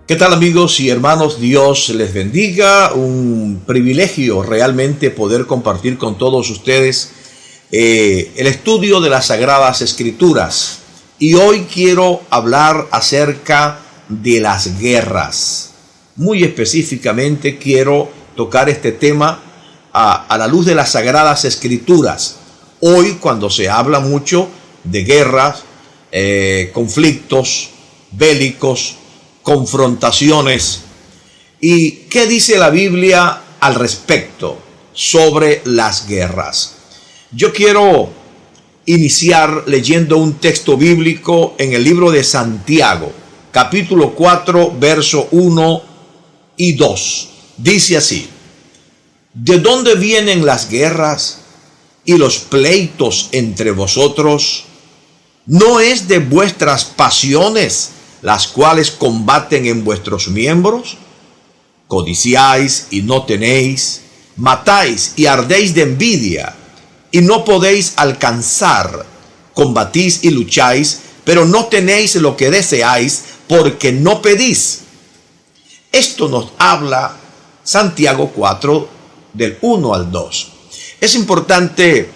¿Qué tal, amigos y hermanos? Dios les bendiga. Un privilegio realmente poder compartir con todos ustedes el estudio de las Sagradas Escrituras. Y hoy quiero hablar acerca de las guerras. Muy específicamente quiero tocar este tema a la luz de las Sagradas Escrituras. Hoy, cuando se habla mucho de guerras, conflictos bélicos, confrontaciones. ¿Y qué dice la Biblia al respecto sobre las guerras? Yo quiero iniciar leyendo un texto bíblico en el libro de Santiago, capítulo 4, verso 1 y 2. Dice así: ¿de dónde vienen las guerras y los pleitos entre vosotros? ¿No es de vuestras pasiones las cuales combaten en vuestros miembros? Codiciáis y no tenéis, matáis y ardéis de envidia y no podéis alcanzar, combatís y lucháis, pero no tenéis lo que deseáis porque no pedís. Esto nos habla Santiago 4 del 1 al 2. Es importante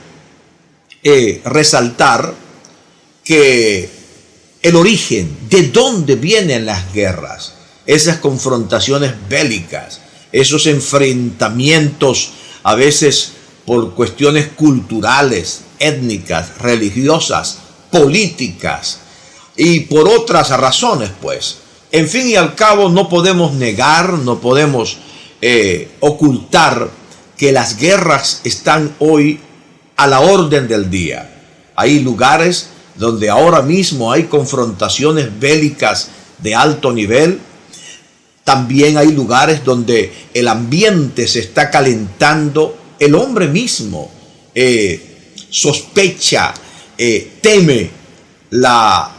resaltar que el origen, de dónde vienen las guerras, esas confrontaciones bélicas, esos enfrentamientos a veces por cuestiones culturales, étnicas, religiosas, políticas y por otras razones, pues. En fin y al cabo, no podemos negar, no podemos ocultar que las guerras están hoy a la orden del día. Hay lugares donde ahora mismo hay confrontaciones bélicas de alto nivel. También hay lugares donde el ambiente se está calentando. El hombre mismo sospecha, teme la,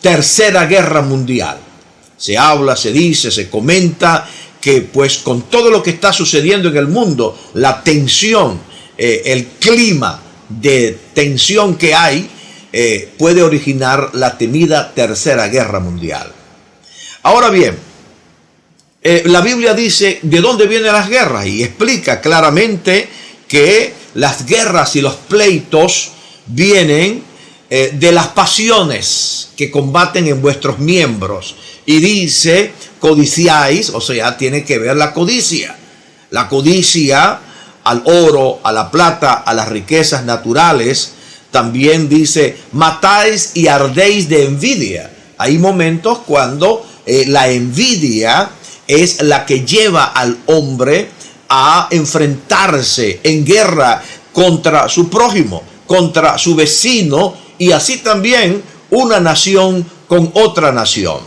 tercera guerra mundial. Se habla, se dice, se comenta que pues con todo lo que está sucediendo en el mundo, la tensión, el clima de tensión que hay puede originar la temida tercera guerra mundial. Ahora bien, la Biblia dice de dónde vienen las guerras y explica claramente que las guerras y los pleitos vienen de las pasiones que combaten en vuestros miembros. Y dice, codiciáis, o sea, tiene que ver la codicia. La codicia al oro, a la plata, a las riquezas naturales. También dice, matáis y ardéis de envidia. Hay momentos cuando la envidia es la que lleva al hombre a enfrentarse en guerra contra su prójimo, contra su vecino, y así también una nación con otra nación.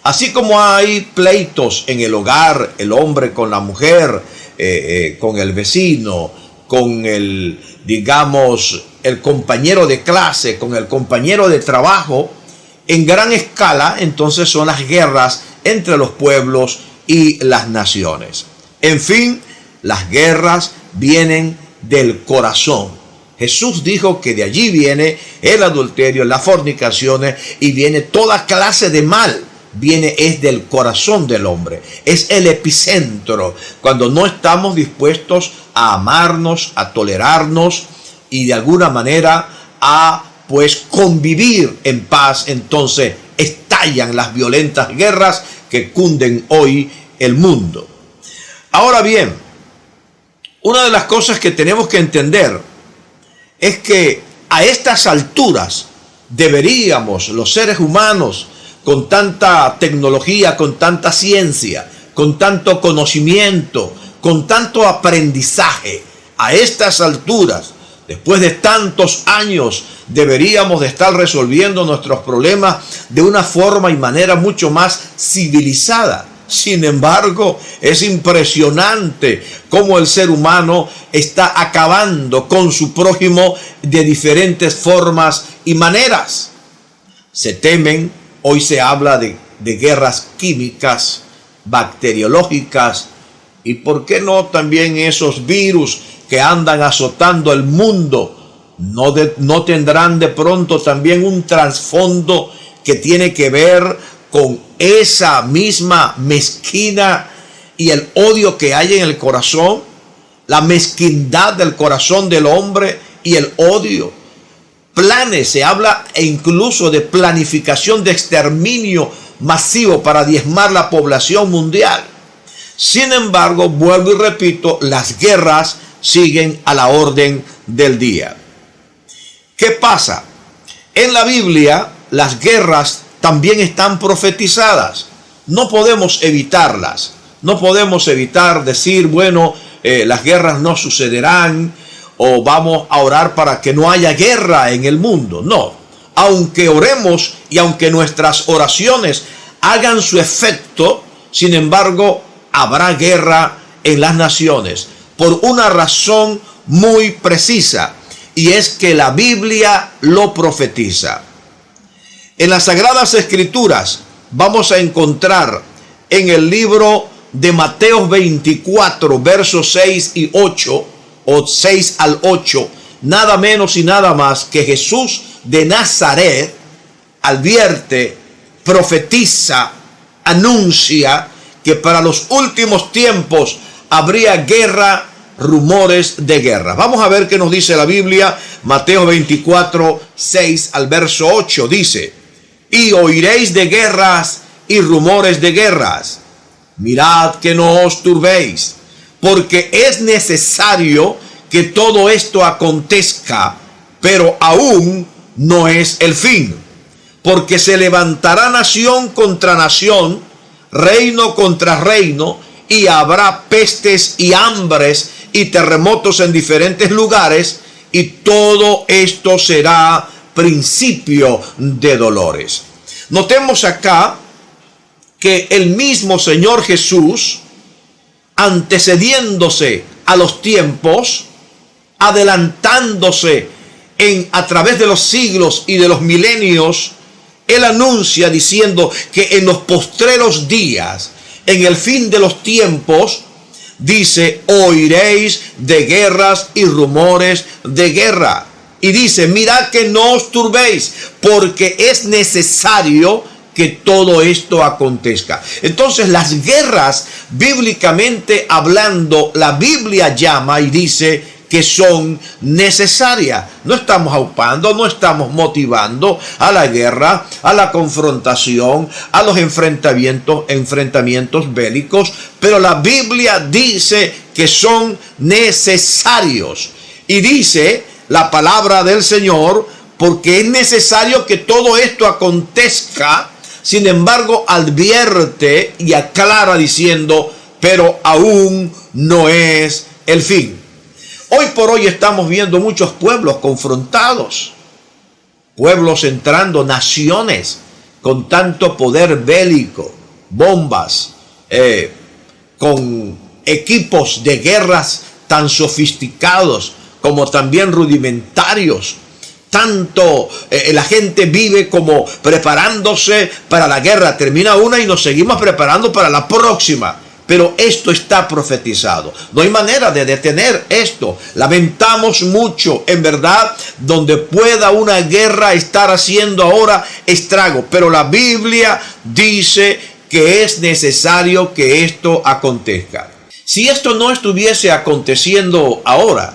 Así como hay pleitos en el hogar, el hombre con la mujer, con el vecino, con el compañero de clase, con el compañero de trabajo, en gran escala, entonces son las guerras entre los pueblos y las naciones. En fin, las guerras vienen del corazón. Jesús dijo que de allí viene el adulterio, las fornicaciones y viene toda clase de mal. Es del corazón del hombre, es el epicentro. Cuando no estamos dispuestos a amarnos, a tolerarnos y de alguna manera a convivir en paz, entonces estallan las violentas guerras que cunden hoy el mundo. Ahora bien, una de las cosas que tenemos que entender es que a estas alturas deberíamos, los seres humanos, con tanta tecnología, con tanta ciencia, con tanto conocimiento, con tanto aprendizaje, a estas alturas, después de tantos años, deberíamos de estar resolviendo nuestros problemas de una forma y manera mucho más civilizada. Sin embargo, es impresionante cómo el ser humano está acabando con su prójimo de diferentes formas y maneras. Se temen. Hoy se habla de guerras químicas, bacteriológicas y, ¿por qué no, también esos virus que andan azotando el mundo? ¿No tendrán de pronto también un trasfondo que tiene que ver con esa misma mezquina y el odio que hay en el corazón, la mezquindad del corazón del hombre y el odio. Planes, se habla incluso de planificación de exterminio masivo para diezmar la población mundial. Sin embargo, vuelvo y repito, las guerras siguen a la orden del día. ¿Qué pasa? En la Biblia, las guerras también están profetizadas. No podemos evitarlas. No podemos evitar decir, bueno, las guerras no sucederán, o vamos a orar para que no haya guerra en el mundo. No, aunque oremos y aunque nuestras oraciones hagan su efecto, sin embargo, habrá guerra en las naciones por una razón muy precisa, y es que la Biblia lo profetiza. En las Sagradas Escrituras vamos a encontrar en el libro de Mateo 24, versos 6 y 8, o 6 al 8, nada menos y nada más que Jesús de Nazaret advierte, profetiza, anuncia que para los últimos tiempos habría guerra, rumores de guerra. Vamos a ver qué nos dice la Biblia. Mateo 24, 6 al verso 8 dice: y oiréis de guerras y rumores de guerras. Mirad que no os turbéis, porque es necesario que todo esto acontezca, pero aún no es el fin. Porque se levantará nación contra nación, reino contra reino, y habrá pestes y hambres y terremotos en diferentes lugares, y todo esto será principio de dolores. Notemos acá que el mismo Señor Jesús, antecediéndose a los tiempos, adelantándose a través de los siglos y de los milenios, Él anuncia diciendo que en los postreros días, en el fin de los tiempos, dice, oiréis de guerras y rumores de guerra. Y dice, mirad que no os turbéis, porque es necesario que todo esto acontezca. Entonces, las guerras, bíblicamente hablando, la Biblia llama y dice que son necesarias. No estamos aupando, no estamos motivando a la guerra, a la confrontación, a los enfrentamientos bélicos, pero la Biblia dice que son necesarios. Y dice la palabra del Señor, porque es necesario que todo esto acontezca. Sin embargo, advierte y aclara diciendo, pero aún no es el fin. Hoy por hoy estamos viendo muchos pueblos confrontados, pueblos entrando, naciones con tanto poder bélico, bombas, con equipos de guerras tan sofisticados como también rudimentarios. Tanto la gente vive como preparándose para la guerra. Termina una y nos seguimos preparando para la próxima. Pero esto está profetizado. No hay manera de detener esto. Lamentamos mucho, en verdad, donde pueda una guerra estar haciendo ahora estrago. Pero la Biblia dice que es necesario que esto acontezca. Si esto no estuviese aconteciendo ahora,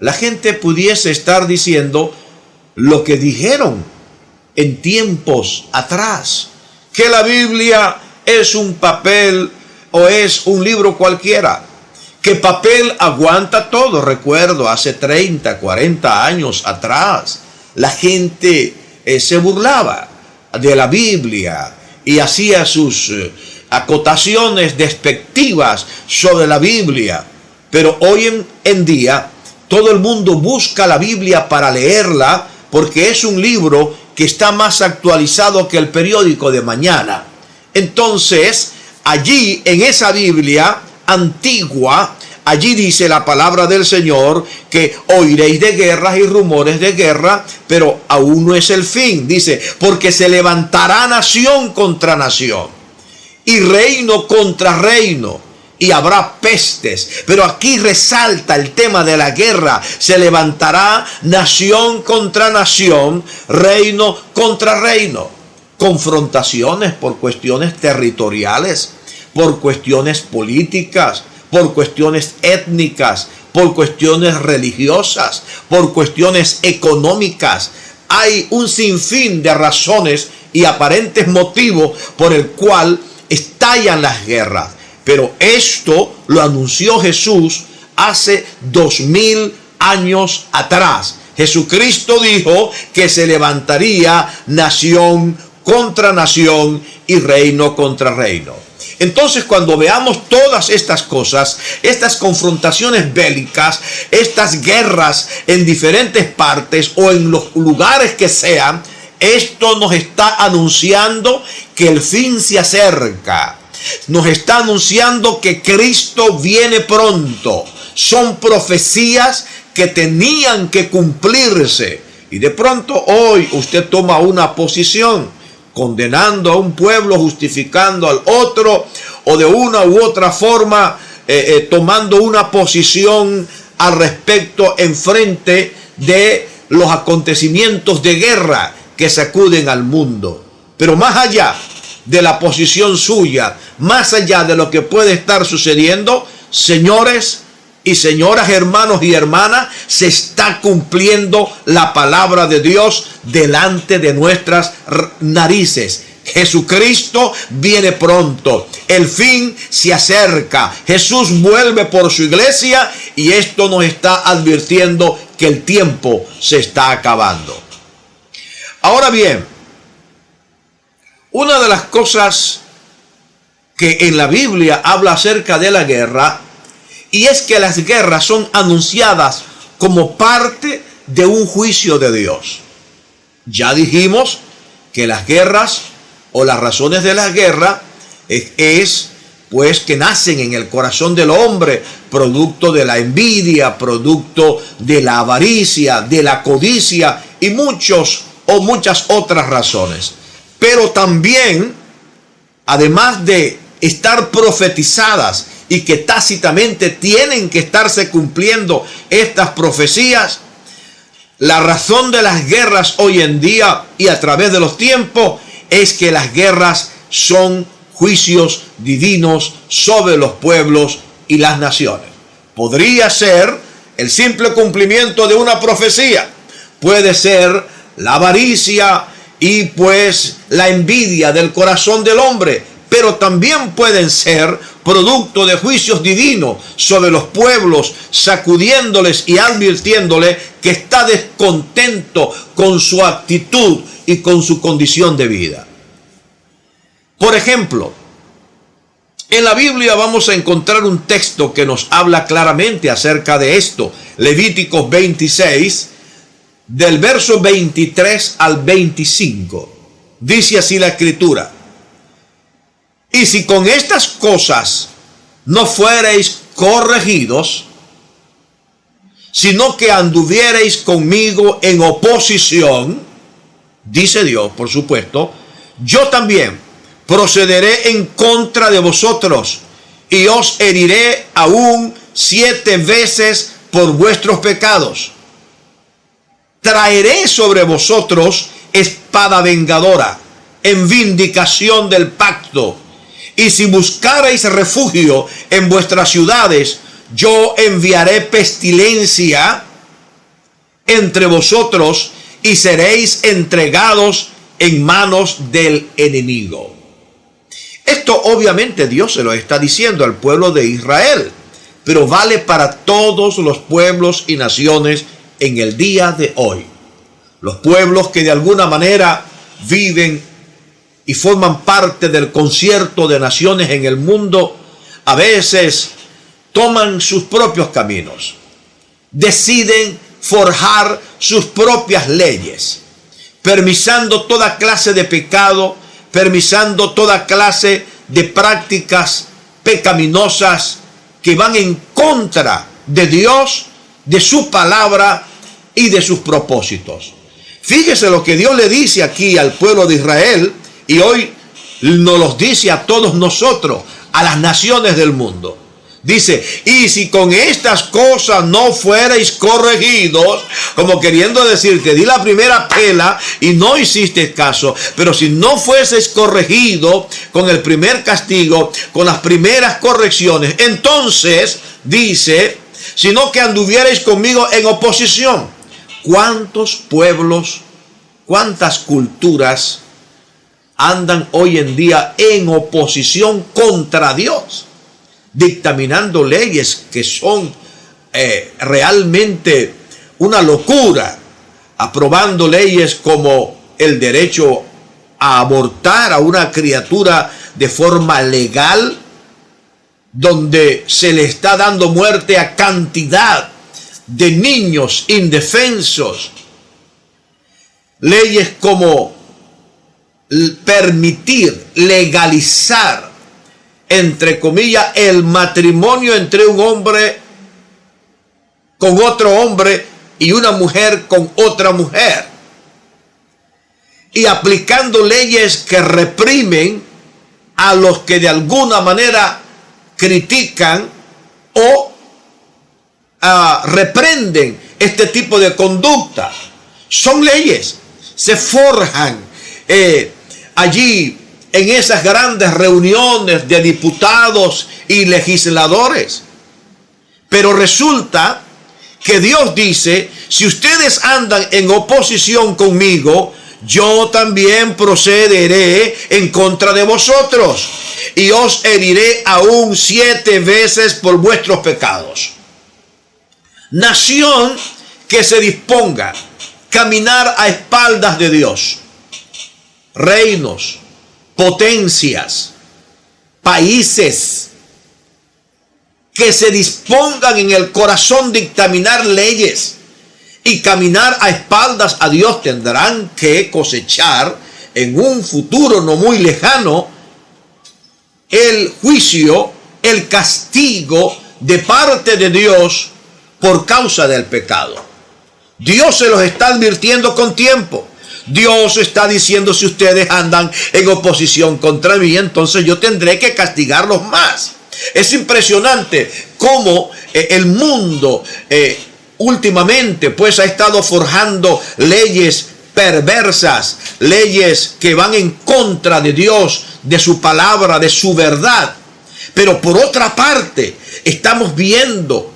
la gente pudiese estar diciendo lo que dijeron en tiempos atrás, que la Biblia es un papel o es un libro cualquiera, que papel aguanta todo. Recuerdo hace 30, 40 años atrás, la gente se burlaba de la Biblia y hacía sus acotaciones despectivas sobre la Biblia. Pero hoy en día todo el mundo busca la Biblia para leerla, porque es un libro que está más actualizado que el periódico de mañana. Entonces, allí en esa Biblia antigua, allí dice la palabra del Señor que oiréis de guerras y rumores de guerra, pero aún no es el fin. Dice, porque se levantará nación contra nación y reino contra reino, y habrá pestes. Pero aquí resalta el tema de la guerra. Se levantará nación contra nación, reino contra reino. confrontaciones por cuestiones territoriales, por cuestiones políticas, por cuestiones étnicas, por cuestiones religiosas, por cuestiones económicas. Hay un sinfín de razones y aparentes motivos por el cual estallan las guerras. Pero esto lo anunció Jesús hace 2000 años atrás. Jesucristo dijo que se levantaría nación contra nación y reino contra reino. Entonces, cuando veamos todas estas cosas, estas confrontaciones bélicas, estas guerras en diferentes partes o en los lugares que sean, esto nos está anunciando que el fin se acerca. Nos está anunciando que Cristo viene pronto. Son profecías que tenían que cumplirse. Y de pronto hoy usted toma una posición, condenando a un pueblo, justificando al otro, o de una u otra forma tomando una posición al respecto en frente de los acontecimientos de guerra que sacuden al mundo. Pero más allá de la posición suya, más allá de lo que puede estar sucediendo, señores y señoras, hermanos y hermanas, se está cumpliendo la palabra de Dios delante de nuestras narices. Jesucristo viene pronto. El fin se acerca. Jesús vuelve por su iglesia y esto nos está advirtiendo que el tiempo se está acabando. Ahora bien, una de las cosas que en la Biblia habla acerca de la guerra, y es que las guerras son anunciadas como parte de un juicio de Dios. Ya dijimos que las guerras o las razones de la guerra es pues que nacen en el corazón del hombre, producto de la envidia, producto de la avaricia, de la codicia y muchas otras razones. Pero también, además de estar profetizadas y que tácitamente tienen que estarse cumpliendo estas profecías, la razón de las guerras hoy en día y a través de los tiempos es que las guerras son juicios divinos sobre los pueblos y las naciones. Podría ser el simple cumplimiento de una profecía, puede ser la avaricia y pues la envidia del corazón del hombre, pero también pueden ser producto de juicios divinos sobre los pueblos, sacudiéndoles y advirtiéndoles que está descontento con su actitud y con su condición de vida. Por ejemplo, en la Biblia vamos a encontrar un texto que nos habla claramente acerca de esto. Levíticos 26, del verso 23 al 25. Dice así la Escritura: y si con estas cosas no fuereis corregidos, sino que anduviereis conmigo en oposición, dice Dios, por supuesto, yo también procederé en contra de vosotros y os heriré aún 7 veces por vuestros pecados. Traeré sobre vosotros espada vengadora en vindicación del pacto. Y si buscareis refugio en vuestras ciudades, yo enviaré pestilencia entre vosotros y seréis entregados en manos del enemigo. Esto obviamente Dios se lo está diciendo al pueblo de Israel, pero vale para todos los pueblos y naciones en el día de hoy. Los pueblos que de alguna manera viven y forman parte del concierto de naciones en el mundo, a veces toman sus propios caminos, deciden forjar sus propias leyes, permisando toda clase de pecado, permisando toda clase de prácticas pecaminosas que van en contra de Dios, de su palabra y de sus propósitos. Fíjese lo que Dios le dice aquí al pueblo de Israel, y hoy nos los dice a todos nosotros, a las naciones del mundo. Dice, y si con estas cosas no fuerais corregidos, como queriendo decir, te di la primera pela y no hiciste caso, pero si no fueses corregido con el primer castigo, con las primeras correcciones, entonces, dice, sino que anduvierais conmigo en oposición. ¿Cuántos pueblos, cuántas culturas andan hoy en día en oposición contra Dios, dictaminando leyes que son realmente una locura, aprobando leyes como el derecho a abortar a una criatura de forma legal, donde se le está dando muerte a cantidad de niños indefensos? Leyes como permitir, legalizar, entre comillas, el matrimonio entre un hombre con otro hombre y una mujer con otra mujer, y aplicando leyes que reprimen a los que de alguna manera critican o reprenden este tipo de conducta. Son leyes, se forjan allí en esas grandes reuniones de diputados y legisladores. Pero resulta que Dios dice, si ustedes andan en oposición conmigo, yo también procederé en contra de vosotros y os heriré aún 7 veces por vuestros pecados. Nación que se disponga a caminar a espaldas de Dios, reinos, potencias, países que se dispongan en el corazón dictaminar leyes y caminar a espaldas a Dios, tendrán que cosechar en un futuro no muy lejano el juicio, el castigo de parte de Dios por causa del pecado. Dios se los está advirtiendo con tiempo. Dios está diciendo, si ustedes andan en oposición contra mí, entonces yo tendré que castigarlos más. Es impresionante cómo el mundo últimamente pues ha estado forjando leyes perversas, leyes que van en contra de Dios, de su palabra, de su verdad. Pero por otra parte, estamos viendo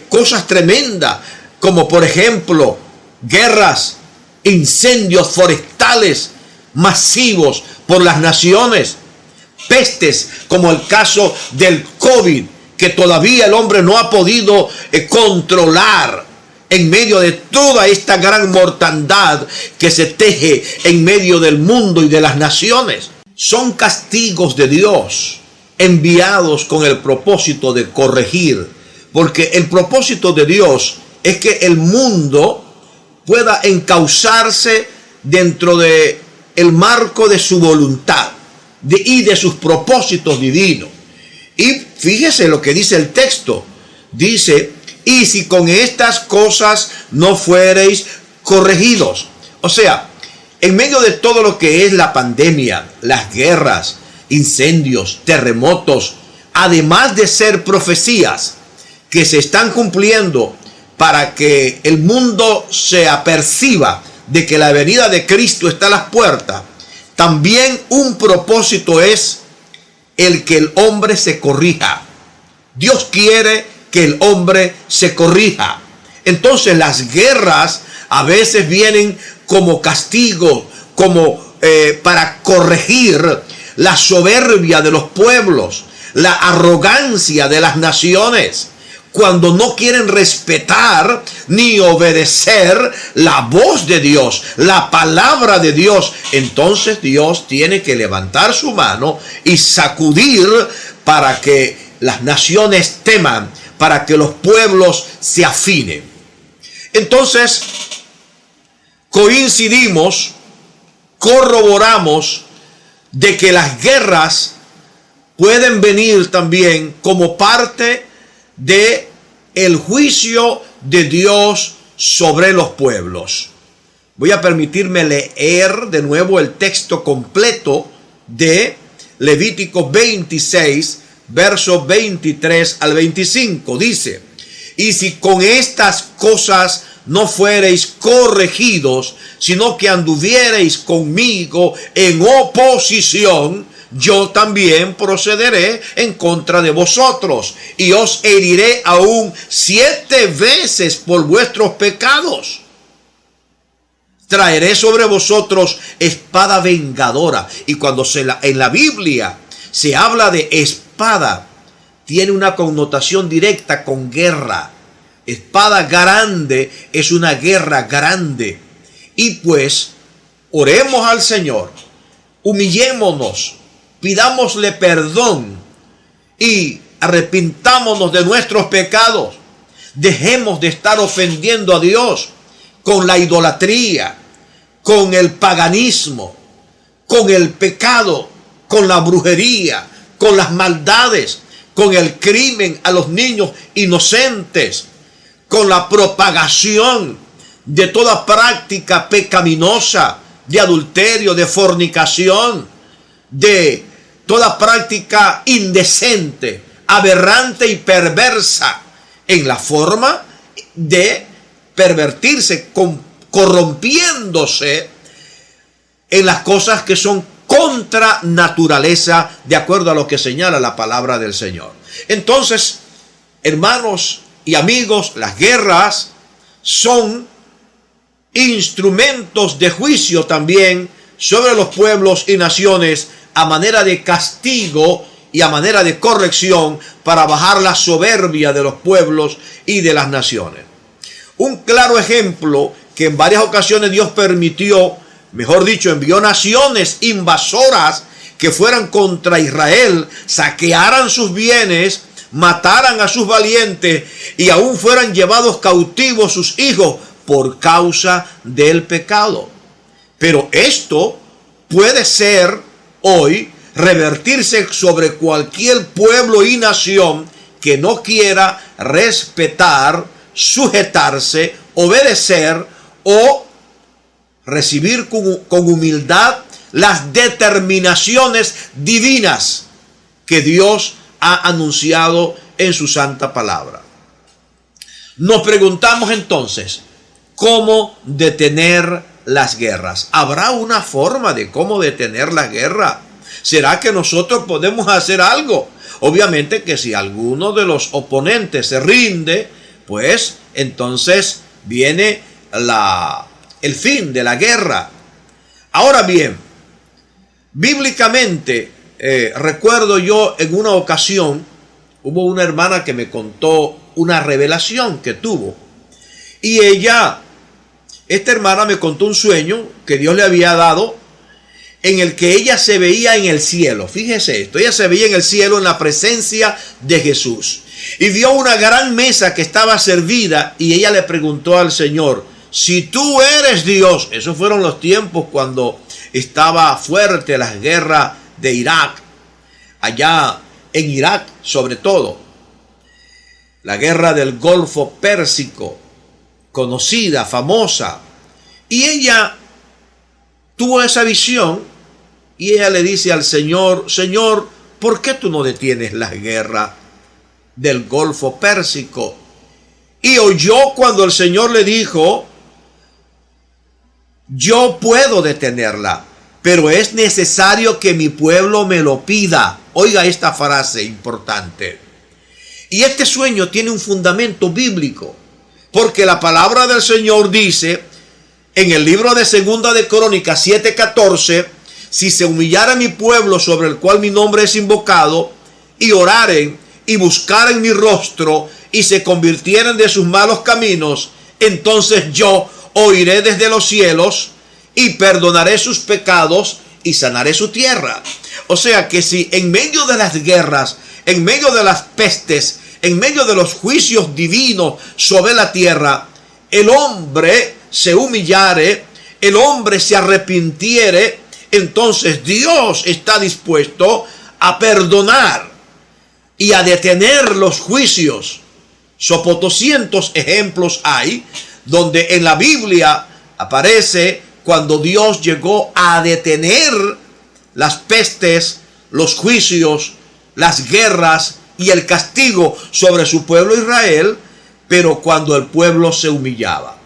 cosas tremendas, como por ejemplo guerras, incendios forestales masivos por las naciones, pestes como el caso del COVID, que todavía el hombre no ha podido controlar en medio de toda esta gran mortandad que se teje en medio del mundo y de las naciones. Son castigos de Dios enviados con el propósito de corregir, porque el propósito de Dios es que el mundo pueda encauzarse dentro de el marco de su voluntad y de sus propósitos divinos. Y fíjese lo que dice el texto. Dice, y si con estas cosas no fuereis corregidos. O sea, en medio de todo lo que es la pandemia, las guerras, incendios, terremotos, además de ser profecías que se están cumpliendo para que el mundo se aperciba de que la venida de Cristo está a las puertas, también un propósito es el que el hombre se corrija. Dios quiere que el hombre se corrija. Entonces las guerras a veces vienen como castigo, como para corregir la soberbia de los pueblos, la arrogancia de las naciones, cuando no quieren respetar ni obedecer la voz de Dios, la palabra de Dios. Entonces Dios tiene que levantar su mano y sacudir para que las naciones teman, para que los pueblos se afinen. Entonces, coincidimos, corroboramos de que las guerras pueden venir también como parte de el juicio de Dios sobre los pueblos. Voy a permitirme leer de nuevo el texto completo de Levítico 26, versos 23 al 25. Dice: y si con estas cosas no fuereis corregidos, sino que anduviereis conmigo en oposición, yo también procederé en contra de vosotros, y os heriré aún 7 veces por vuestros pecados. Traeré sobre vosotros espada vengadora. Y cuando en la Biblia se habla de espada, tiene una connotación directa con guerra. Espada grande es una guerra grande. Y pues, oremos al Señor, humillémonos, pidámosle perdón y arrepintámonos de nuestros pecados. Dejemos de estar ofendiendo a Dios con la idolatría, con el paganismo, con el pecado, con la brujería, con las maldades, con el crimen a los niños inocentes, con la propagación de toda práctica pecaminosa, de adulterio, de fornicación, de toda práctica indecente, aberrante y perversa, en la forma de pervertirse, corrompiéndose en las cosas que son contra naturaleza, de acuerdo a lo que señala la palabra del Señor. Entonces, hermanos y amigos, las guerras son instrumentos de juicio también sobre los pueblos y naciones, a manera de castigo y a manera de corrección, para bajar la soberbia de los pueblos y de las naciones. Un claro ejemplo que en varias ocasiones Dios permitió, mejor dicho, envió naciones invasoras que fueran contra Israel, saquearan sus bienes, mataran a sus valientes y aún fueran llevados cautivos sus hijos por causa del pecado. Pero esto puede ser hoy revertirse sobre cualquier pueblo y nación que no quiera respetar, sujetarse, obedecer o recibir con humildad las determinaciones divinas que Dios ha anunciado en su santa palabra. Nos preguntamos entonces, ¿cómo detener las guerras? ¿Habrá una forma de cómo detener la guerra? ¿Será que nosotros podemos hacer algo? Obviamente que si alguno de los oponentes se rinde, pues entonces viene el fin de la guerra. Ahora bien, bíblicamente, recuerdo yo en una ocasión, hubo una hermana que me contó una revelación que tuvo. Y esta hermana me contó un sueño que Dios le había dado, en el que ella se veía en el cielo. Fíjese esto, ella se veía en el cielo en la presencia de Jesús. Y vio una gran mesa que estaba servida y ella le preguntó al Señor, si tú eres Dios. Esos fueron los tiempos cuando estaba fuerte las guerras de Irak, allá en Irak sobre todo. La guerra del Golfo Pérsico, conocida, famosa. Y ella tuvo esa visión y ella le dice al Señor, Señor, ¿por qué tú no detienes la guerra del Golfo Pérsico? Y oyó cuando el Señor le dijo, yo puedo detenerla, pero es necesario que mi pueblo me lo pida. Oiga esta frase importante. Y este sueño tiene un fundamento bíblico, porque la palabra del Señor dice en el libro de Segunda de Crónicas 7:14, si se humillara mi pueblo sobre el cual mi nombre es invocado, y oraren y buscaren mi rostro y se convirtieren de sus malos caminos, entonces yo oiré desde los cielos y perdonaré sus pecados y sanaré su tierra. O sea que si en medio de las guerras, en medio de las pestes, en medio de los juicios divinos sobre la tierra, el hombre se humillare, el hombre se arrepintiere, entonces Dios está dispuesto a perdonar y a detener los juicios. Sopotoscientos ejemplos hay donde en la Biblia aparece cuando Dios llegó a detener las pestes, los juicios las guerras y el castigo sobre su pueblo Israel, pero cuando el pueblo se humillaba.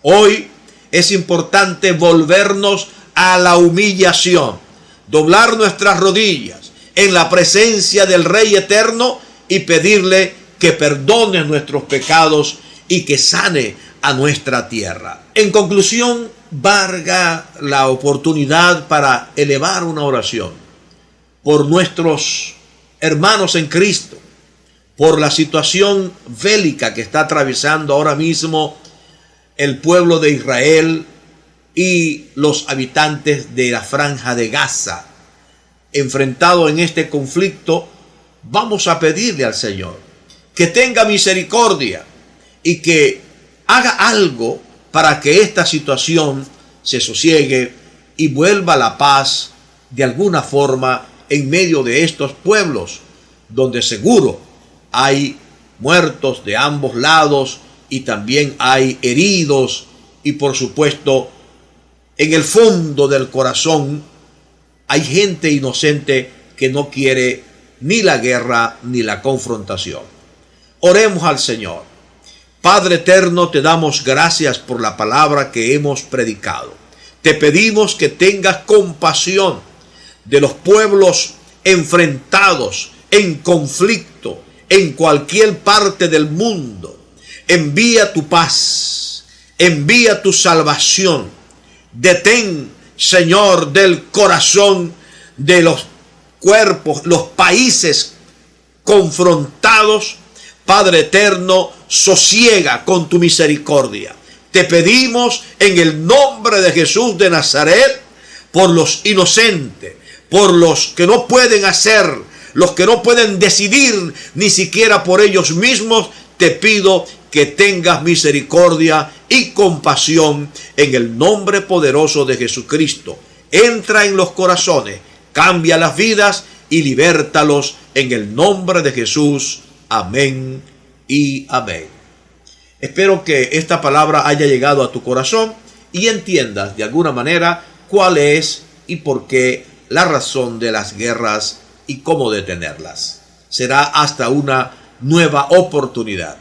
Hoy es importante volvernos a la humillación, doblar nuestras rodillas en la presencia del Rey Eterno y pedirle que perdone nuestros pecados y que sane a nuestra tierra. En conclusión, valga la oportunidad para elevar una oración por nuestros hermanos en Cristo, por la situación bélica que está atravesando ahora mismo el pueblo de Israel y los habitantes de la Franja de Gaza. Enfrentado en este conflicto, vamos a pedirle al Señor que tenga misericordia y que haga algo para que esta situación se sosiegue y vuelva la paz de alguna forma en medio de estos pueblos, donde seguro hay muertos de ambos lados y también hay heridos, y por supuesto en el fondo del corazón hay gente inocente que no quiere ni la guerra ni la confrontación. Oremos al Señor. Padre eterno, te damos gracias por la palabra que hemos predicado. Te pedimos que tengas compasión de los pueblos enfrentados en conflicto en cualquier parte del mundo. Envía tu paz, envía tu salvación. Detén, Señor, del corazón de los cuerpos, los países confrontados. Padre eterno, sosiega con tu misericordia. Te pedimos en el nombre de Jesús de Nazaret, por los inocentes, por los que no pueden hacer, los que no pueden decidir ni siquiera por ellos mismos, te pido que tengas misericordia y compasión en el nombre poderoso de Jesucristo. Entra en los corazones, cambia las vidas y libértalos en el nombre de Jesús. Amén y amén. Espero que esta palabra haya llegado a tu corazón y entiendas de alguna manera cuál es y por qué la razón de las guerras y cómo detenerlas. Será hasta una nueva oportunidad.